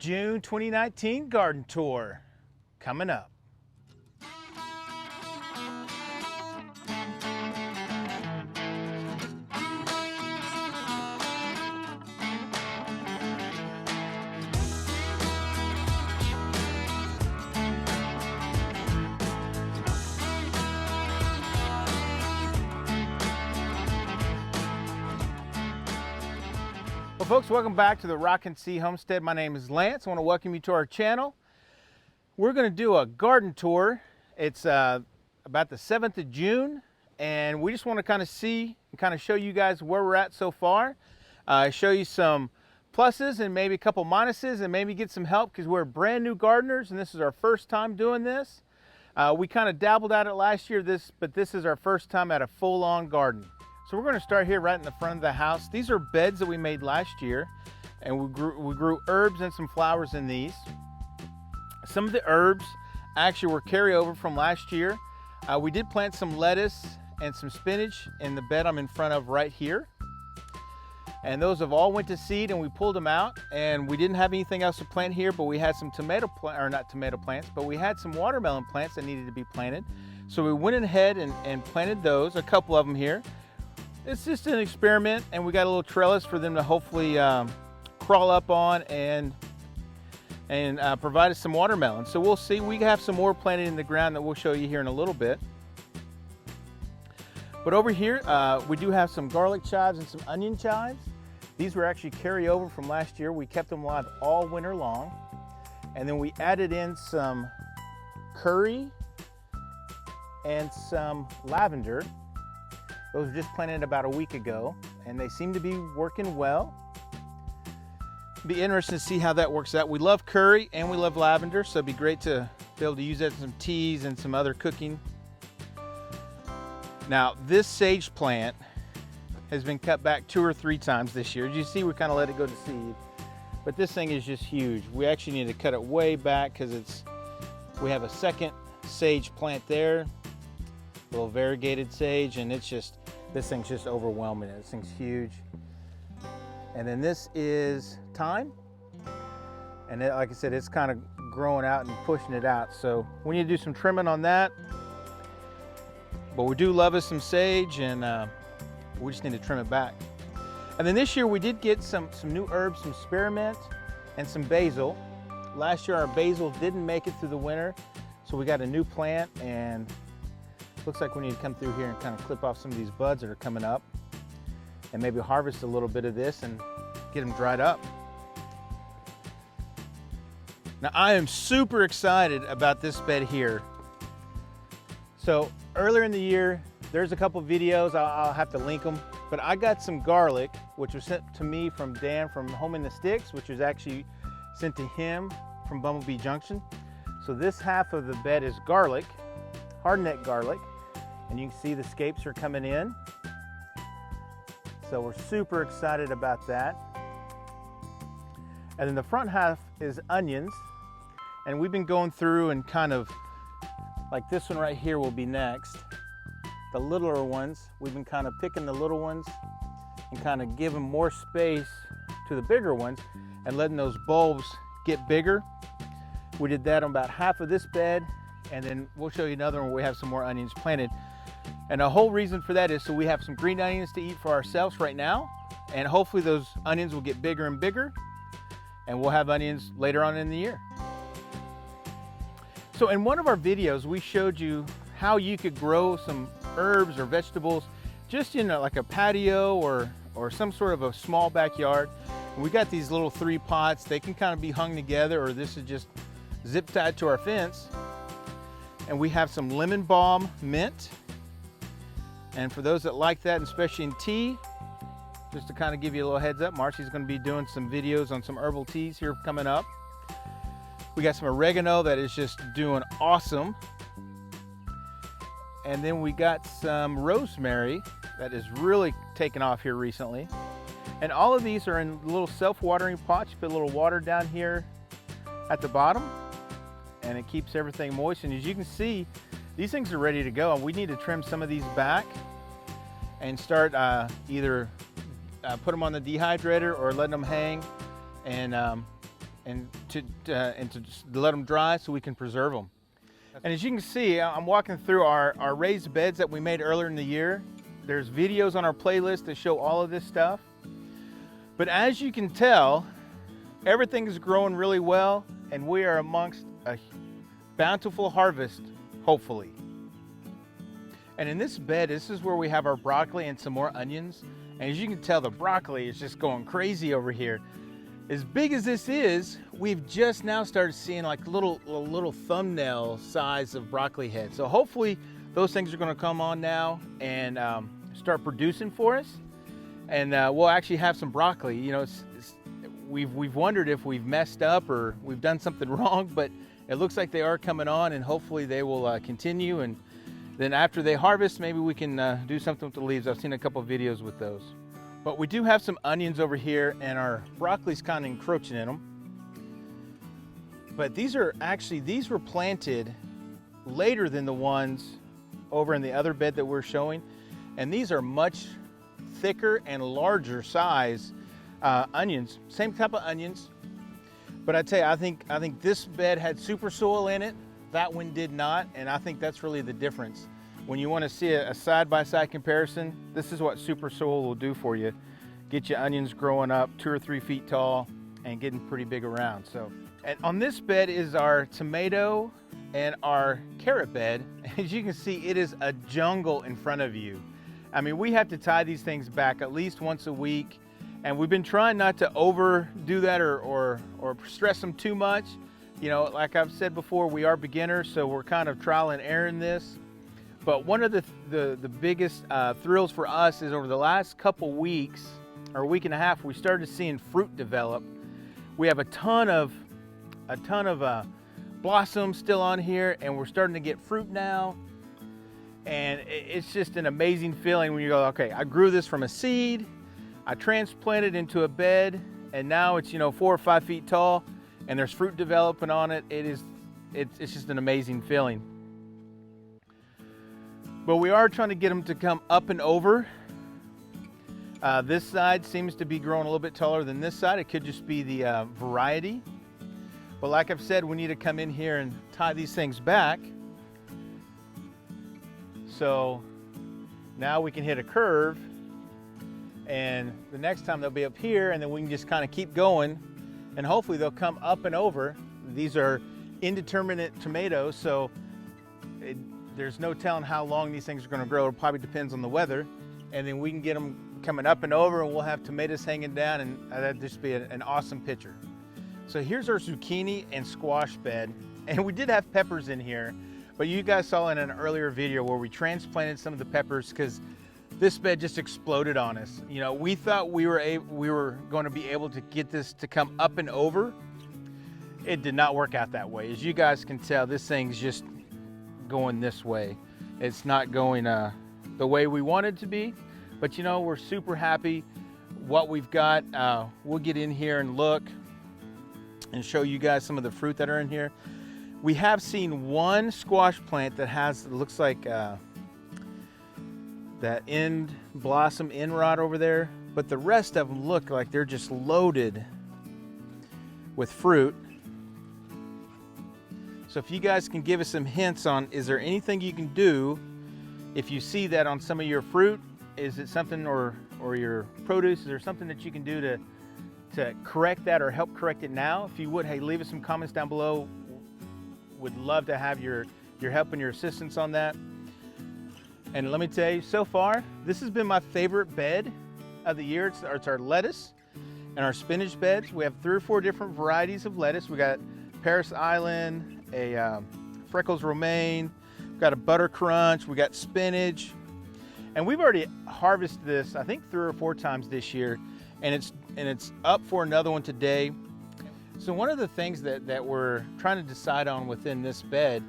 June 2019 garden tour coming up. Well, folks, welcome back to the Rockin' Sea Homestead. My name is Lance. I want to welcome you to our channel. We're going to do a garden tour. It's about the 7th of June, and we just want to kind of see and kind of show you guys where we're at so far. Show you some pluses and maybe a couple minuses, and maybe get some help because we're brand new gardeners and this is our first time doing this. We kind of dabbled at it last year, but this is our first time at a full-on garden. So we're going to start here right in the front of the house. These are beds that we made last year, and we grew herbs and some flowers in these. Some of the herbs actually were carryover from last year. We did plant some lettuce and some spinach in the bed I'm in front of right here. And those have all went to seed and we pulled them out, and we didn't have anything else to plant here, but we had some we had some watermelon plants that needed to be planted. So we went ahead and planted those, a couple of them here. It's just an experiment, and we got a little trellis for them to hopefully crawl up on and provide us some watermelon. So we'll see. We have some more planted in the ground that we'll show you here in a little bit. But over here, we do have some garlic chives and some onion chives. These were actually carryover from last year. We kept them alive all winter long. And then we added in some curry and some lavender. Those were just planted about a week ago, and they seem to be working well. Be interesting to see how that works out. We love curry and we love lavender, so it'd be great to be able to use that in some teas and some other cooking. Now, this sage plant has been cut back 2 or 3 times this year. As you see, we kind of let it go to seed, but this thing is just huge. We actually need to cut it way back because we have a second sage plant there, a little variegated sage, and this thing's just overwhelming. This thing's huge. And then this is thyme, and like I said, it's kind of growing out and pushing it out, so we need to do some trimming on that. But we do love us some sage, and we just need to trim it back. And then this year we did get some new herbs, some spearmint and some basil. Last year our basil didn't make it through the winter, so we got a new plant, and looks like we need to come through here and kind of clip off some of these buds that are coming up and maybe harvest a little bit of this and get them dried up. Now, I am super excited about this bed here. So earlier in the year, there's a couple videos, I'll have to link them, but I got some garlic, which was sent to me from Dan from Home in the Sticks, which was actually sent to him from Bumblebee Junction. So this half of the bed is garlic, hardneck garlic, and you can see the scapes are coming in. So we're super excited about that. And then the front half is onions, and we've been going through and kind of, like this one right here will be next. The littler ones, we've been kind of picking the little ones and kind of giving more space to the bigger ones and letting those bulbs get bigger. We did that on about half of this bed, and then we'll show you another one where we have some more onions planted. And the whole reason for that is so we have some green onions to eat for ourselves right now, and hopefully those onions will get bigger and bigger, and we'll have onions later on in the year. So in one of our videos, we showed you how you could grow some herbs or vegetables just in like a patio or some sort of a small backyard. And we got these little 3 pots. They can kind of be hung together, or this is just zip tied to our fence. And we have some lemon balm mint. And for those that like that, and especially in tea, just to kind of give you a little heads up, Marcy's going to be doing some videos on some herbal teas here coming up. We got some oregano that is just doing awesome. And then we got some rosemary that is really taken off here recently. And all of these are in little self-watering pots. You put a little water down here at the bottom, and it keeps everything moist. And as you can see, these things are ready to go. And we need to trim some of these back and start either put them on the dehydrator or letting them hang and and to just let them dry so we can preserve them. And as you can see, I'm walking through our raised beds that we made earlier in the year. There's videos on our playlist that show all of this stuff. But as you can tell, everything is growing really well, and we are amongst a bountiful harvest, hopefully. And in this bed, this is where we have our broccoli and some more onions. And as you can tell, the broccoli is just going crazy over here. As big as this is, we've just now started seeing like little thumbnail size of broccoli heads. So hopefully those things are gonna come on now and start producing for us. And we'll actually have some broccoli. You know, we've wondered if we've messed up or we've done something wrong, but it looks like they are coming on, and hopefully they will continue. And then after they harvest, maybe we can do something with the leaves. I've seen a couple of videos with those. But we do have some onions over here, and our broccoli's kind of encroaching in them. But these were planted later than the ones over in the other bed that we're showing. And these are much thicker and larger size onions, same type of onions. But I tell you, I think this bed had super soil in it. That one did not, and I think that's really the difference. When you want to see a side-by-side comparison, this is what super soil will do for you. Get your onions growing up 2 or 3 feet tall and getting pretty big around. So, and on this bed is our tomato and our carrot bed. As you can see, it is a jungle in front of you. I mean, we have to tie these things back at least once a week, and we've been trying not to overdo that or stress them too much. You know, like I've said before, we are beginners, so we're kind of trial and error in this. But one of the biggest thrills for us is over the last couple weeks, or a week and a half, we started seeing fruit develop. We have a ton of blossoms still on here, and we're starting to get fruit now. And it's just an amazing feeling when you go, okay, I grew this from a seed, I transplanted into a bed, and now it's, you know, 4 or 5 feet tall, and there's fruit developing on it. It's just an amazing feeling. But we are trying to get them to come up and over. This side seems to be growing a little bit taller than this side. It could just be the variety. But like I've said, we need to come in here and tie these things back. So now we can hit a curve, and the next time they'll be up here, and then we can just kind of keep going, and hopefully they'll come up and over. These are indeterminate tomatoes, so there's no telling how long these things are going to grow. It probably depends on the weather, and then we can get them coming up and over, and we'll have tomatoes hanging down, and that'd just be an awesome picture. So here's our zucchini and squash bed, and we did have peppers in here, but you guys saw in an earlier video where we transplanted some of the peppers because this bed just exploded on us. You know, we thought we were going to be able to get this to come up and over. It did not work out that way. As you guys can tell, this thing's just going this way. It's not going the way we want it to be, but you know, we're super happy what we've got. We'll get in here and look and show you guys some of the fruit that are in here. We have seen one squash plant that has, looks like that end blossom end rod over there, but the rest of them look like they're just loaded with fruit. So if you guys can give us some hints on, is there anything you can do if you see that on some of your fruit? Is it something, or your produce, is there something that you can do to correct that or help correct it now? If you would, hey, leave us some comments down below. Would love to have your help and your assistance on that. And let me tell you, so far, this has been my favorite bed of the year. It's our lettuce and our spinach beds. We have 3 or 4 different varieties of lettuce. We got Paris Island, a Freckles Romaine, we've got a Butter Crunch, we got spinach. And we've already harvested this, I think 3 or 4 times this year, and it's up for another one today. So one of the things that we're trying to decide on within this bed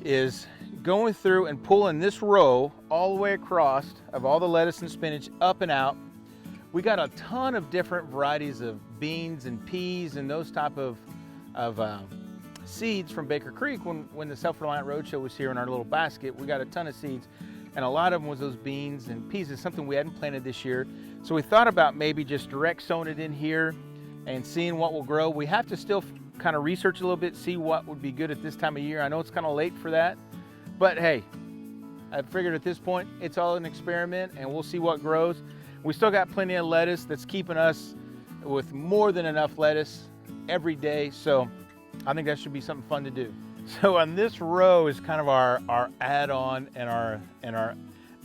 is going through and pulling this row all the way across of all the lettuce and spinach up and out. We got a ton of different varieties of beans and peas and those type of seeds from Baker Creek. When the Self-Reliant Roadshow was here in our little basket, we got a ton of seeds, and a lot of them was those beans and peas. It's something we hadn't planted this year. So we thought about maybe just direct sowing it in here, and seeing what will grow. We have to still kind of research a little bit, see what would be good at this time of year. I know it's kind of late for that, but hey, I figured at this point it's all an experiment and we'll see what grows. We still got plenty of lettuce that's keeping us with more than enough lettuce every day, so I think that should be something fun to do. So on this row is kind of our add-on and our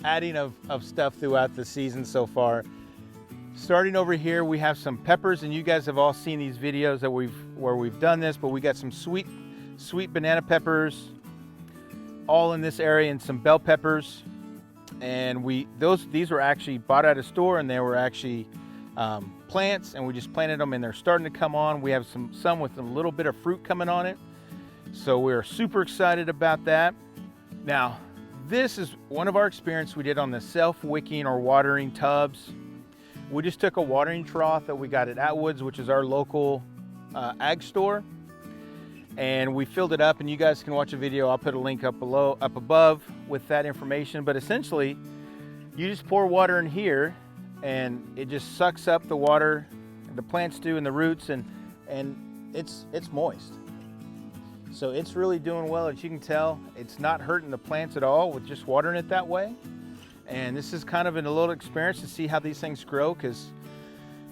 adding of stuff throughout the season so far. Starting over here, we have some peppers, and you guys have all seen these videos that where we've done this, but we got some sweet banana peppers all in this area, and some bell peppers. And these were actually bought at a store, and they were actually plants, and we just planted them, and they're starting to come on. We have some with a little bit of fruit coming on it, so we're super excited about that. Now, this is one of our experiments we did on the self-wicking or watering tubs. We just took a watering trough that we got at Atwood's, which is our local ag store, and we filled it up, and you guys can watch a video. I'll put a link up above with that information. But essentially, you just pour water in here, and it just sucks up the water the plants do and the roots, and it's moist. So it's really doing well. As you can tell, it's not hurting the plants at all with just watering it that way. And this is kind of a little experience to see how these things grow, because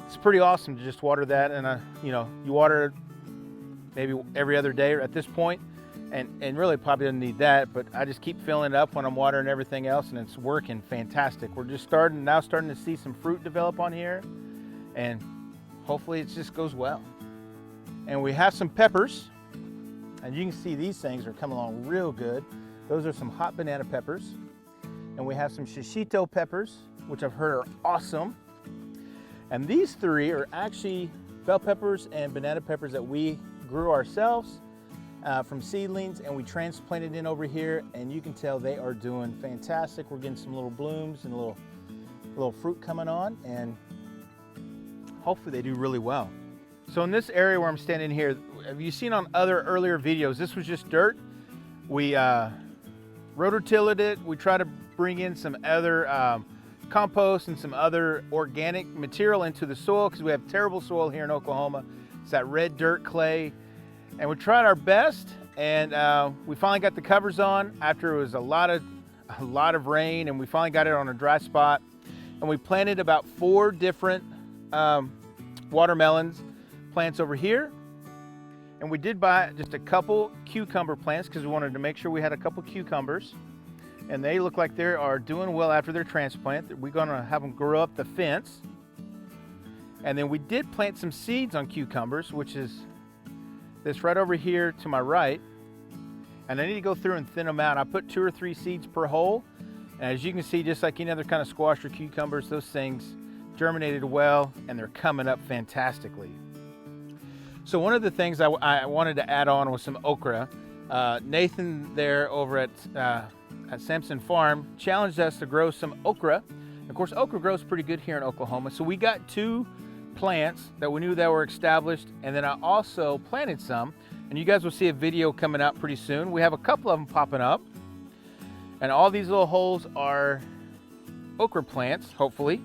it's pretty awesome to just water that. And you know, you water it maybe every other day at this point, and really probably doesn't need that, but I just keep filling it up when I'm watering everything else, and it's working fantastic. We're just starting to see some fruit develop on here, and hopefully it just goes well. And we have some peppers, and you can see these things are coming along real good. Those are some hot banana peppers. And we have some shishito peppers, which I've heard are awesome. And these three are actually bell peppers and banana peppers that we grew ourselves from seedlings, and we transplanted in over here, and you can tell they are doing fantastic. We're getting some little blooms and a little fruit coming on, and hopefully they do really well. So in this area where I'm standing here, have you seen on other earlier videos, this was just dirt. We rototilled it. We tried to bring in some other compost and some other organic material into the soil, because we have terrible soil here in Oklahoma. It's that red dirt clay, and we tried our best, and we finally got the covers on after it was a lot of rain, and we finally got it on a dry spot. And we planted about 4 different watermelons plants over here, and we did buy just a couple cucumber plants because we wanted to make sure we had a couple cucumbers. And they look like they are doing well after their transplant. We're gonna have them grow up the fence. And then we did plant some seeds on cucumbers, which is this right over here to my right. And I need to go through and thin them out. I put 2 or 3 seeds per hole. And as you can see, just like any other kind of squash or cucumbers, those things germinated well, and they're coming up fantastically. So one of the things I wanted to add on was some okra. Nathan there over at Sampson Farm challenged us to grow some okra. Of course, okra grows pretty good here in Oklahoma. So we got 2 plants that we knew that were established, and then I also planted some, and you guys will see a video coming out pretty soon. We have a couple of them popping up, and all these little holes are okra plants, hopefully.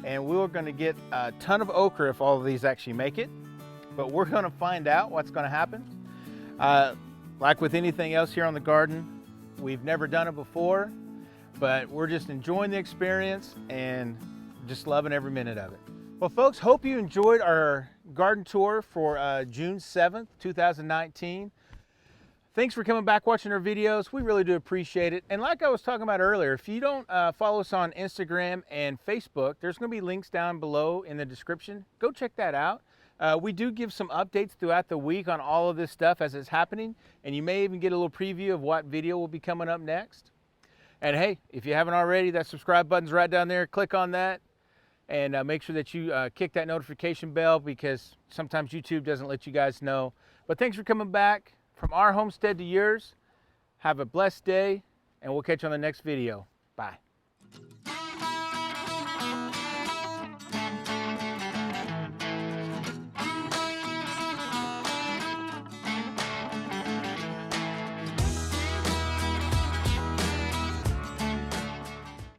And we're going to get a ton of okra if all of these actually make it, but we're going to find out what's going to happen. Like with anything else here on the garden, we've never done it before, but we're just enjoying the experience and just loving every minute of it. Well, folks, hope you enjoyed our garden tour for June 7th, 2019. Thanks for coming back watching our videos. We really do appreciate it. And like I was talking about earlier, if you don't follow us on Instagram and Facebook, there's going to be links down below in the description. Go check that out. We do give some updates throughout the week on all of this stuff as it's happening, and you may even get a little preview of what video will be coming up next. And hey, if you haven't already, that subscribe button's right down there. Click on that, and make sure that you kick that notification bell, because sometimes YouTube doesn't let you guys know. But thanks for coming back. From our homestead to yours, have a blessed day, and we'll catch you on the next video. Bye.